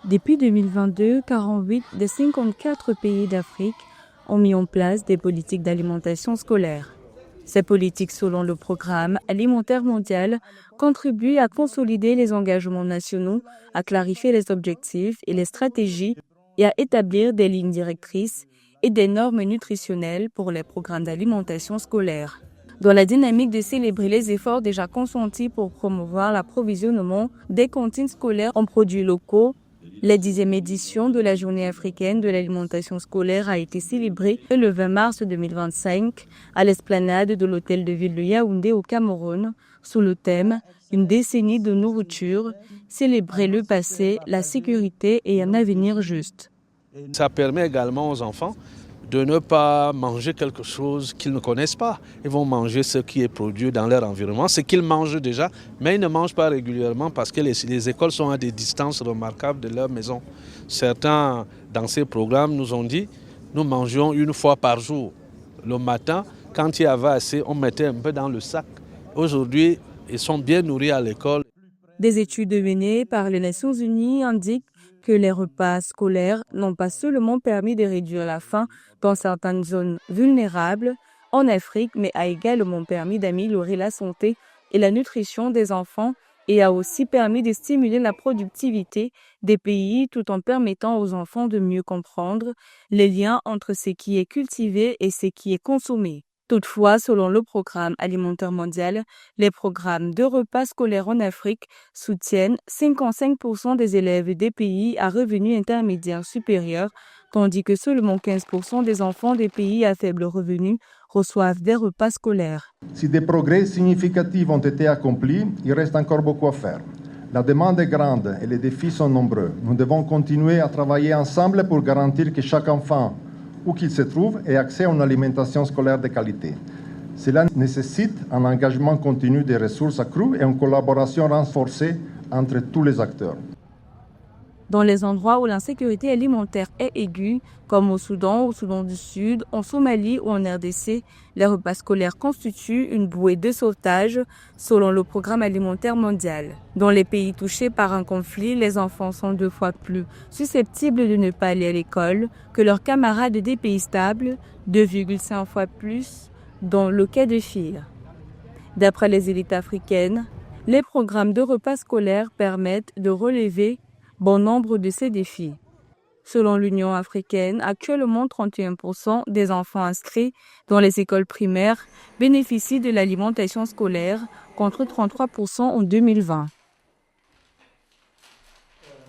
Depuis 2022, 48 des 54 pays d'Afrique ont mis en place des politiques d'alimentation scolaire. Ces politiques, selon le Programme alimentaire mondial, contribuent à consolider les engagements nationaux, à clarifier les objectifs et les stratégies et à établir des lignes directrices et des normes nutritionnelles pour les programmes d'alimentation scolaire. Dans la dynamique de célébrer les efforts déjà consentis pour promouvoir l'approvisionnement des cantines scolaires en produits locaux, la 10e édition de la Journée africaine de l'alimentation scolaire a été célébrée le 20 mars 2025 à l'esplanade de l'hôtel de ville de Yaoundé au Cameroun, sous le thème « Une décennie de nourriture, célébrer le passé, la sécurité et un avenir juste ». Ça permet également aux enfants de ne pas manger quelque chose qu'ils ne connaissent pas. Ils vont manger ce qui est produit dans leur environnement, ce qu'ils mangent déjà, mais ils ne mangent pas régulièrement parce que les écoles sont à des distances remarquables de leur maison. Certains, dans ces programmes, nous ont dit nous mangions une fois par jour. Le matin, quand il y avait assez, on mettait un peu dans le sac. Aujourd'hui, ils sont bien nourris à l'école. Des études menées par les Nations Unies indiquent que les repas scolaires n'ont pas seulement permis de réduire la faim dans certaines zones vulnérables en Afrique, mais a également permis d'améliorer la santé et la nutrition des enfants et a aussi permis de stimuler la productivité des pays tout en permettant aux enfants de mieux comprendre les liens entre ce qui est cultivé et ce qui est consommé. Toutefois, selon le Programme alimentaire mondial, les programmes de repas scolaires en Afrique soutiennent 55% des élèves des pays à revenus intermédiaires supérieurs, tandis que seulement 15% des enfants des pays à faible revenu reçoivent des repas scolaires. Si des progrès significatifs ont été accomplis, il reste encore beaucoup à faire. La demande est grande et les défis sont nombreux. Nous devons continuer à travailler ensemble pour garantir que chaque enfant, où qu'il se trouve, ait accès à une alimentation scolaire de qualité. Cela nécessite un engagement continu des ressources accrues et une collaboration renforcée entre tous les acteurs. Dans les endroits où l'insécurité alimentaire est aiguë, comme au Soudan du Sud, en Somalie ou en RDC, les repas scolaires constituent une bouée de sauvetage selon le Programme alimentaire mondial. Dans les pays touchés par un conflit, les enfants sont 2 fois plus susceptibles de ne pas aller à l'école que leurs camarades des pays stables, 2,5 fois plus dans le cas de filles. D'après les élites africaines, les programmes de repas scolaires permettent de relever bon nombre de ces défis. Selon l'Union africaine, actuellement 31% des enfants inscrits dans les écoles primaires bénéficient de l'alimentation scolaire contre 33% en 2020.